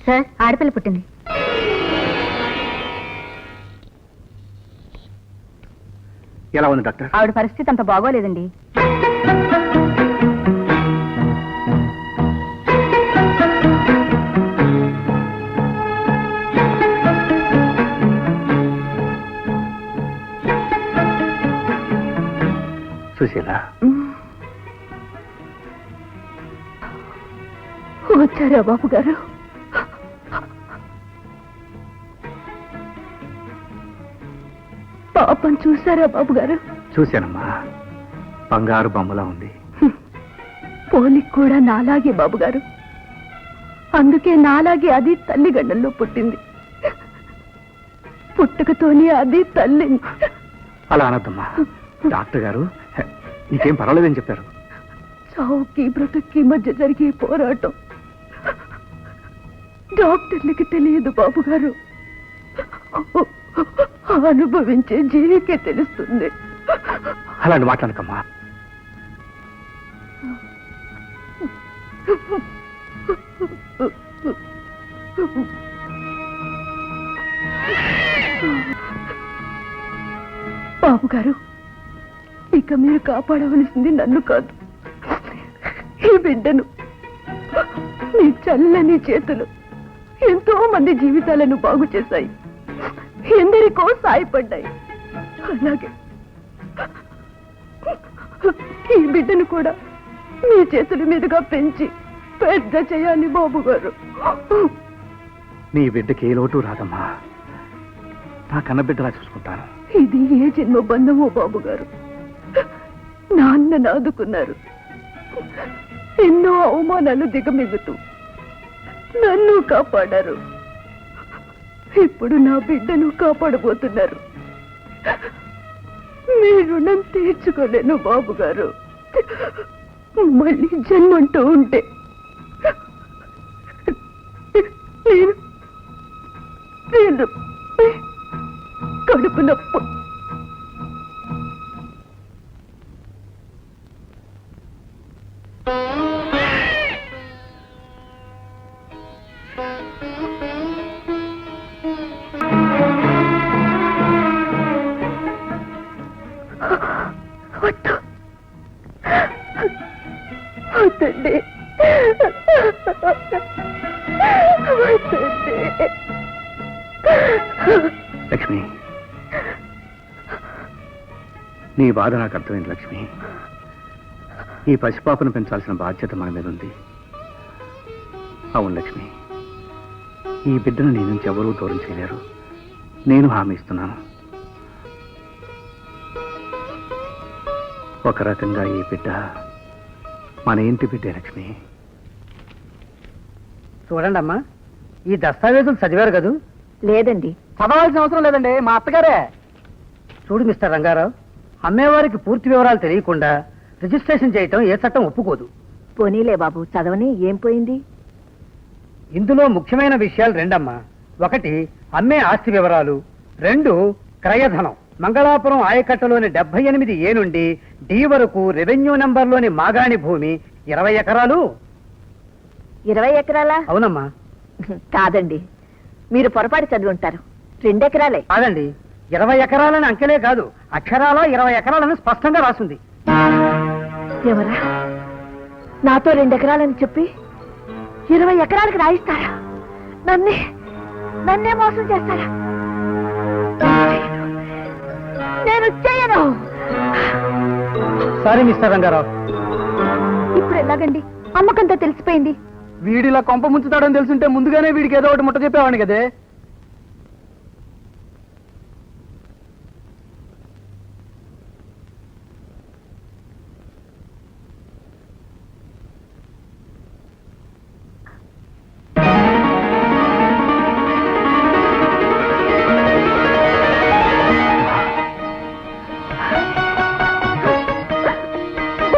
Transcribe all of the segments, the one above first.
Sir, ఆడపిల్ల పుట్టింది. ఎలా ఉంది డాక్టర్? ఆవిడ పరిస్థితి అంత బాగోలేదండి. సుశీల, వచ్చారా బాబు గారు? పాపం చూసారా బాబు గారు? చూశానమ్మా, బంగారు బొమ్మలా ఉంది. పోలిక్ కూడా నాలాగే బాబు గారు. అందుకే నాలాగే అది తల్లి గండల్లో పుట్టింది. పుట్టుకతోనే అది తల్లి. అలా అనద్దమ్మా. డాక్టర్ గారు నీకేం పర్వాలేదని చెప్పారు. చావుకి బ్రతుక్కి మధ్య జరిగే పోరాటం డాక్టర్లకి తెలియదు బాబు గారు. అనుభవించే జీవికే తెలుస్తుంది. అలాంటి మాట్లాడకమ్మా. బాబు గారు, ఇక మీరు కాపాడవలసింది నన్ను కాదు, ఈ బిడ్డను. మీ చల్లని చేతులు ఎంతో మంది జీవితాలను బాగు చేశాయి, ఎందరికో సాయపడ్డాయి. అలాగే ఈ బిడ్డను కూడా మీ చేతుల మీదుగా పెంచి పెద్ద చేయాలి బాబు గారు. నీ బిడ్డకి ఏ లోటు రాదమ్మా. నా కన్న బిడ్డలా చూసుకుంటాను. ఇది ఏ జన్మ బంధమో బాబు గారు. నాన్నను ఆదుకున్నారు, ఎన్నో అవమానాలు దిగమిగుతూ నన్ను కాపాడారు. ఇప్పుడు నా బిడ్డను కాపాడబోతున్నారు. మీ రుణం తీర్చుకోలేను బాబు గారు. మళ్ళీ జన్మంటూ ఉంటే నేను కడుపు నొప్పు. వద్దండి, లక్ష్మి, నీ బాధ నాకు అర్థమైంది లక్ష్మి. ఈ పసిపాపను పెంచాల్సిన బాధ్యత మన మీద ఉంది. అవును లక్ష్మి, ఈ బిడ్డను నీ నుంచి ఎవరూ దూరం చేయలేరు. నేను హామీ ఇస్తున్నాను. ఒక రకంగా ఈ బిడ్డ మన ఇంటి బిడ్డే లక్ష్మి. చూడండి అమ్మా, ఈ దస్తావేజులు చదివారు కదూ? లేదండి. చదవాల్సిన అవసరం లేదండి, మా అత్తగారే. చూడు మిస్టర్ రంగారావు, అమ్మేవారికి పూర్తి వివరాలు తెలియకుండా రిజిస్ట్రేషన్ చేయటం ఏ చట్టం ఒప్పుకోదు. పోనీలే బాబు, చదవని ఏం పోయింది? ఇందులో ముఖ్యమైన విషయాలు రెండమ్మా. ఒకటి అమ్మే ఆస్తి వివరాలు, రెండు క్రయధనం. మంగళాపురం ఆయకట్టలోని 78A నుండి డి వరకు రెవెన్యూ నంబర్లోని మాగాణి భూమి 20 ఎకరాలు. 20 ఎకరాలా? అవునమ్మా. కాదండి, మీరు పొరపాటు చదివి ఉంటారు. 2 ఎకరాలే. కాదండి, 20 ఎకరాలని అంకెలే కాదు, అక్షరాల 20 ఎకరాలని స్పష్టంగా రాసింది. ఎవరా నాతో 2 ఎకరాలని చెప్పి 20 ఎకరాలకు రాయిస్తారా? నన్నే మోసం చేస్తారా? నేను చేయను. Sorry mister Rangarao. ఇప్పుడు ఎలాగండి? అమ్మకంతా తెలిసిపోయింది. వీడిలా కొంప ముంచుతాడని తెలుసుంటే ముందుగానే వీడికి ఏదో ఒకటి ముట్ట చెప్పేవాడిని కదే.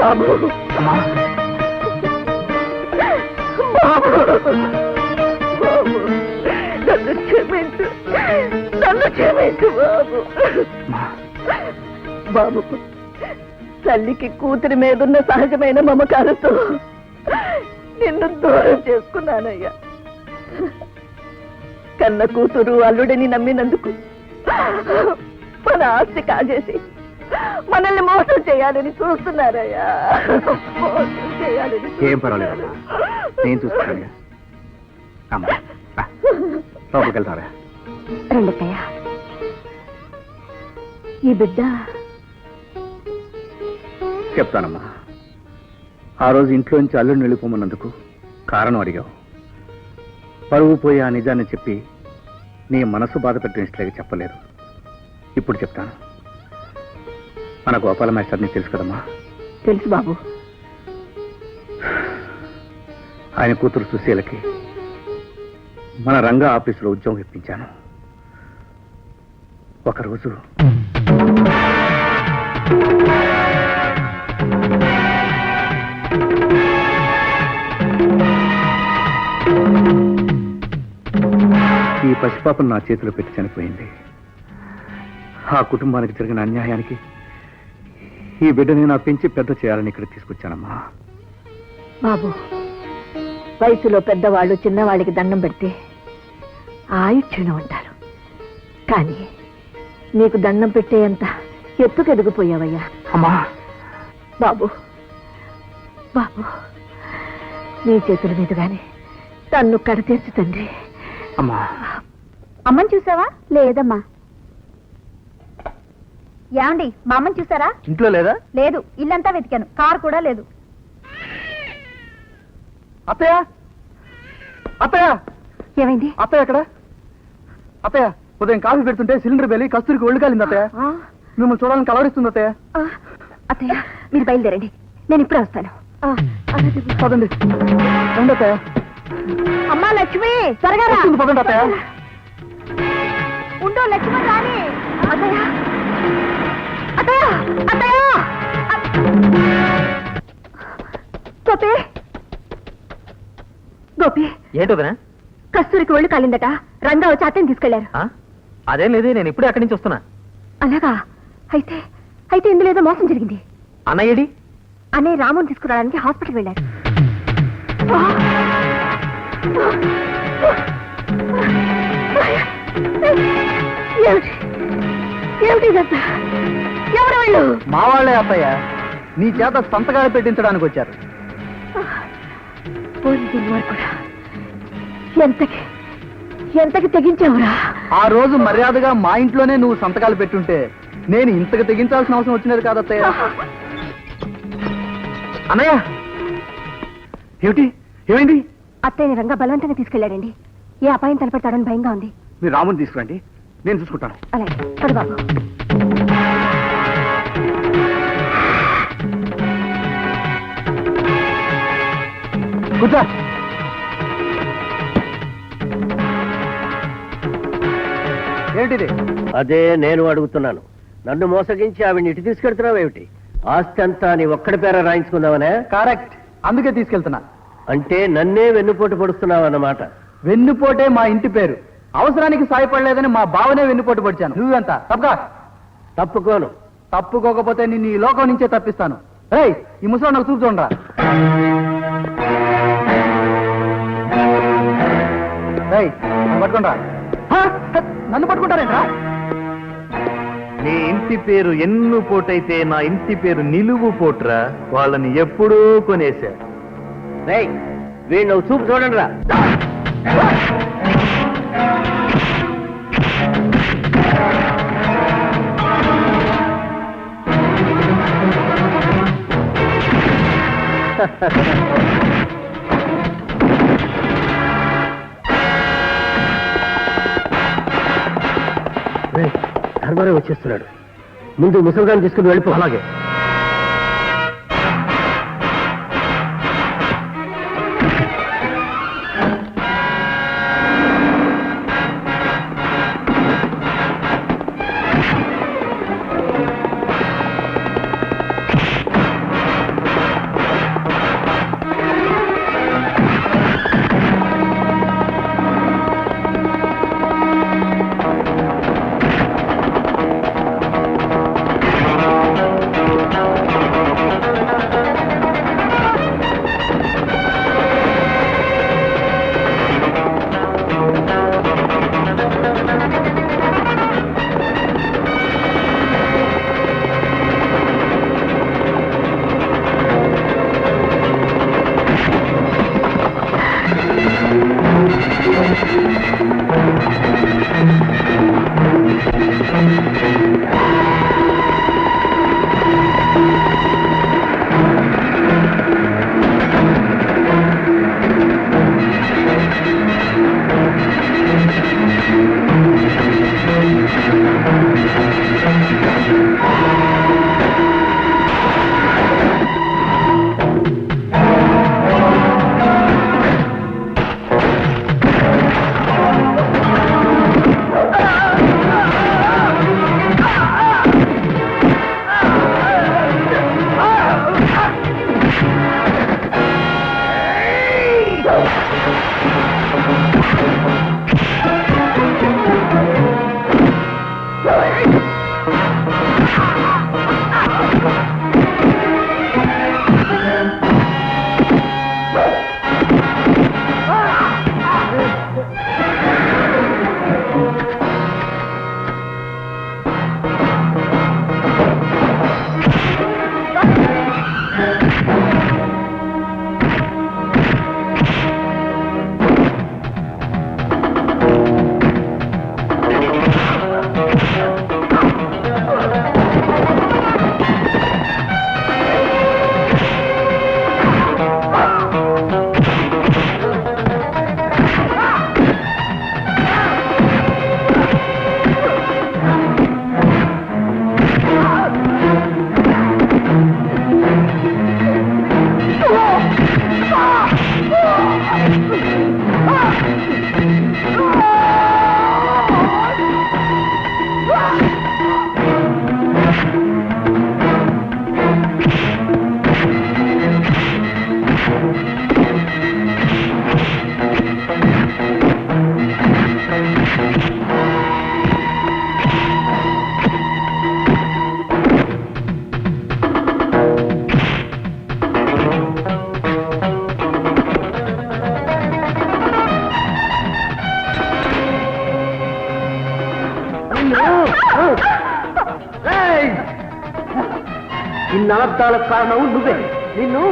బాబు, బాబు, బాబు, నన్ను క్షమించు, నన్ను క్షమించు బాబు. బాబు, తల్లికి కూతురి మీదున్న సహజమైన మమకారంతో నిన్ను దూరం చేసుకున్నానయ్యా. కన్న కూతురు అల్లుడిని నమ్మినందుకు మన ఆస్తి కాజేసి మనల్ని మోసం చేయాలని చూస్తున్నారయ్యా. మోసం చేయాలని ఏం పర్వాలేదు నేను చూస్తాను. అమ్మా లోపలికి వెళ్తారా? రెండక్కయ్య, ఈ బిడ్డ చెప్తానమ్మా. ఆ రోజు ఇంట్లోంచి అల్లుడిని వెళ్ళిపోమన్నందుకు కారణం అడిగావు. పరువు పోయి ఆ నిజాన్ని చెప్పి నీ మనసు బాధ పెట్టినట్లేగా చెప్పలేదు. ఇప్పుడు చెప్తాను. మన గోపాల మాస్టర్ నీకు తెలుసు కదమ్మా? తెలుసు బాబు. ఆయన కూతురు సుశీలకి మన రంగా ఆఫీసులో ఉద్యోగం ఇప్పించాను. ఒకరోజు ఈ పసిపాపను నా చేతిలో పెట్టి చనిపోయింది. ఆ కుటుంబానికి జరిగిన అన్యాయానికి ఈ బిడ్డని నా పెంచి పెద్ద చేయాలని ఇక్కడ తీసుకొచ్చానమ్మా. బాబు, వయసులో పెద్దవాళ్ళు చిన్నవాళ్ళకి దండం పెడితే ఆయుక్షణం అంటారు. కానీ నీకు దండం పెట్టేంత ఎత్తుకు ఎదిగిపోయావయ్యా. అమ్మా బాబు, బాబు, నీ చేతుల మీదుగానే తన్ను కడతీర్చు తండ్రి. అమ్మా అమ్మని చూసావా? లేదమ్మా. ఏమండి, మా అమ్మని చూసారా? ఇంట్లో లేదా? లేదు, ఇల్లంతా వెతికాను, కారు కూడా లేదు. అత్తయ్య, అత్తయ్య, ఏమైంది? అత్తయ్య ఎక్కడ? అత్తయ్య, ఉదయం కాఫీ పెడుతుంటే సిలిండర్ బెలి కస్తూరికి ఒళ్ళు కాలింది అత్తయ్య. మిమ్మల్ని చూడాలని కలవరిస్తుంది అత్తయ్య. అత్తయ్య, మీరు బయలుదేరండి, నేను ఇప్పుడే వస్తాను. పదండి. రండి అత్తయ్య. అమ్మా లక్ష్మి, త్వరగా రా. పదండి అత్తయ్య. ఉండు లక్ష్మి, రాని. అత్తయ్య, అత్తయ్య, అత్తయ్య. గోపి, గోపి, ఏంటోదనా? కస్తూరికి ఒళ్ళు కాలిందట. రంగా వచ్చి అత్తని తీసుకెళ్లారు. అదేం లేదు, నేను ఇప్పుడే అక్కడి నుంచి వస్తున్నా. అలాగా? అయితే అయితే ఇందులో ఏదో మోసం జరిగింది. అన్నయ్యడి అన్నయ్య రాముని తీసుకురావడానికి హాస్పిటల్ వెళ్ళారు. ఎవరు వాళ్ళు? మా వాళ్ళే అత్తయ్య. నీ చేత సంతకాలు పెట్టించడానికి వచ్చారు. ఎంతకి ఎంతకి తెగించావురా? ఆ రోజు మర్యాదగా మా ఇంట్లోనే నువ్వు సంతకాలు పెట్టుంటే నేను ఇంతకు తెగించాల్సిన అవసరం వచ్చినది కాదు అత్తయ్య. అన్నయ్య, ఏమిటి? ఏమైంది? అత్తయ్యని రంగా బలవంతంగా తీసుకెళ్లాడండి. ఏ అపాయం తలపెడతాడని భయంగా ఉంది. మీరు రాముని తీసుకురండి, నేను చూసుకుంటాను. అలాగే పడు బాబు. కూర్చో. ఏమిటిది? అదే నేను అడుగుతున్నాను. నన్ను మోసగించి ఆవిడ్ని ఇటు తీసుకెళ్తున్నావు ఏమిటి? ఆస్తి అంతా నీ ఒక్కడి పేర రాయించుకుందామనే? కరెక్ట్, అందుకే తీసుకెళ్తున్నా. అంటే నన్నే వెన్నుపోటు పొడుస్తున్నావు అన్నమాట. వెన్నుపోటే మా ఇంటి పేరు. అవసరానికి సాయపడలేదని మా బావనే వెన్నుపోటు పొడిచాను. నువ్వెంత తప్పగా? తప్పుకోను. తప్పుకోకపోతే నిన్ను ఈ లోకం నుంచే తప్పిస్తాను. రేయ్, ఈ ముసలి నాకు చూపు చూడరా. రేయ్, నన్ను పట్టుకుంటా. నన్ను పట్టుకుంటారేంట్రా? నీ ఇంటి పేరు ఎన్ను పోటైతే నా ఇంటి పేరు నిలువు పోట్రా. వాళ్ళని ఎప్పుడూ కొనేశా. రేయ్, వీడు నువ్వు చూపు చూడండి రా. ధర్మారావు వచ్చేస్తున్నాడు. ముందు ముసలిదాన్ని తీసుకుని వెళ్ళిపో. అలాగే. అనర్థాలకు కారణం నువ్వే. నిన్ను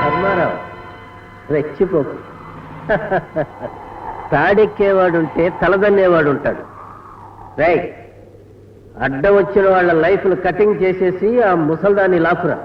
ధర్మారావు రెచ్చిపోకు. తాడెక్కేవాడుంటే తలదన్నేవాడుంటాడు. రైట్, అడ్డం వచ్చిన వాళ్ళ లైఫ్ను కటింగ్ చేసేసి ఆ ముసల్దాన్ని లాకురా.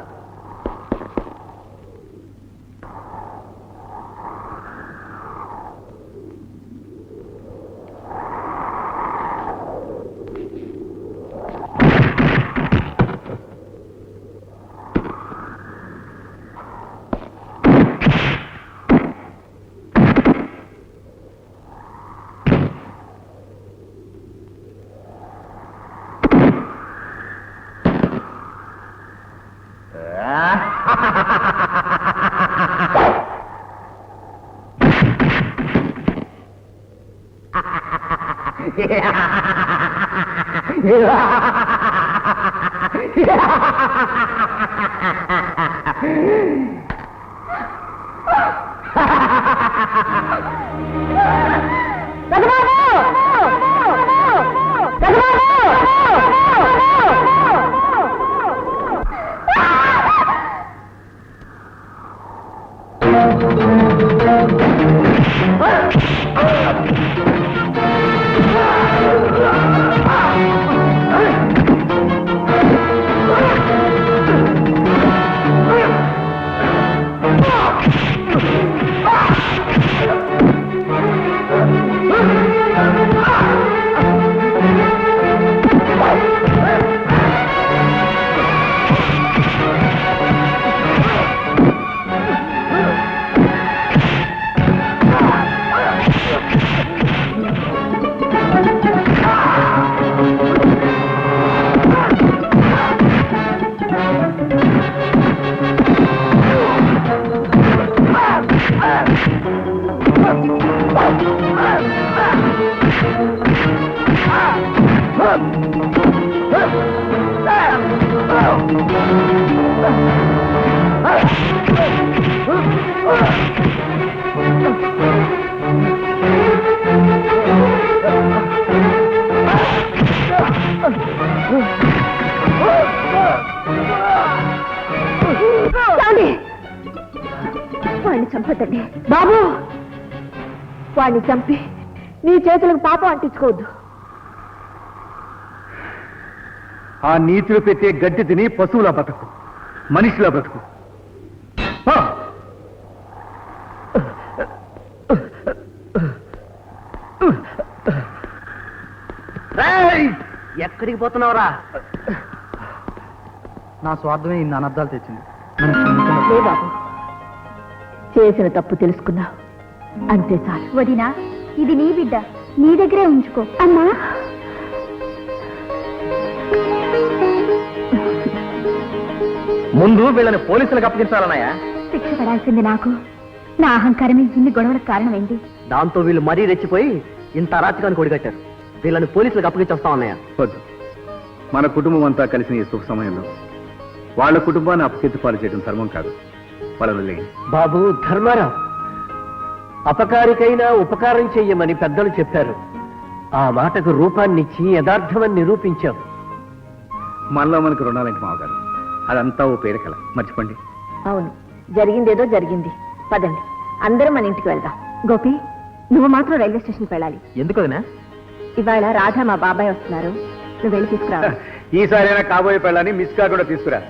వాడిని చంపతండి బాబు. వాడిని చంపి నీ చేతులకు పాపం అంటించుకోవద్దు. ఆ నీతులు పెట్టే గడ్డి తిని పశువులా బతుకు, మనిషిలా బతుకు. ఎక్కడికి పోతున్నావురా? నా స్వార్థమే ఇన్ని అనర్థాలు తెచ్చింది. లే బాబు, చేసిన తప్పు తెలుసుకున్నా అంతే చాలు. వదినా, ఇది నీ బిడ్డ, నీ దగ్గరే ఉంచుకో. అమ్మా, ముందు వీళ్ళని పోలీసులకు అప్పగించాలన్నాయా? శిక్ష పడాల్సింది నాకు. నా అహంకారమే ఇన్ని గొడవలకు కారణమైంది. దాంతో వీళ్ళు మరీ రెచ్చిపోయి ఇంత అరాచకాన్ని కొడిగట్టారు. వీళ్ళని పోలీసులకు అప్పగించేస్తామన్నయ్య. వద్దు, మన కుటుంబం అంతా కలిసిన ఈ శుభ సమయంలో వాళ్ళ కుటుంబాన్ని అపకీర్తిపాలు చేయడం ధర్మం కాదు. వాళ్ళని వదిలేయండి. బాబు ధర్మారావు, అపకారికైనా ఉపకారం చెయ్యమని పెద్దలు చెప్పారు. ఆ మాటకు రూపాన్నిచ్చి యథార్థమని నిరూపించావు. మనలో మనకు రుణాలేంటి మావగారు? అదంతా ఓ పేరికల మర్చిపోండి. అవును, జరిగిందేదో జరిగింది. పదండి, అందరం మన ఇంటికి వెళ్దాం. గోపి, నువ్వు మాత్రం రైల్వే స్టేషన్కి వెళ్ళాలి. ఎందుకు వదినా? ఇవాళ రాధా మా బాబాయ్ వస్తున్నారు, నువ్వు వెళ్ళి తీసుకురావాలి. ఈసారైనా కాబోయే పెళ్ళని మిస్ కాకుండా తీసుకురా.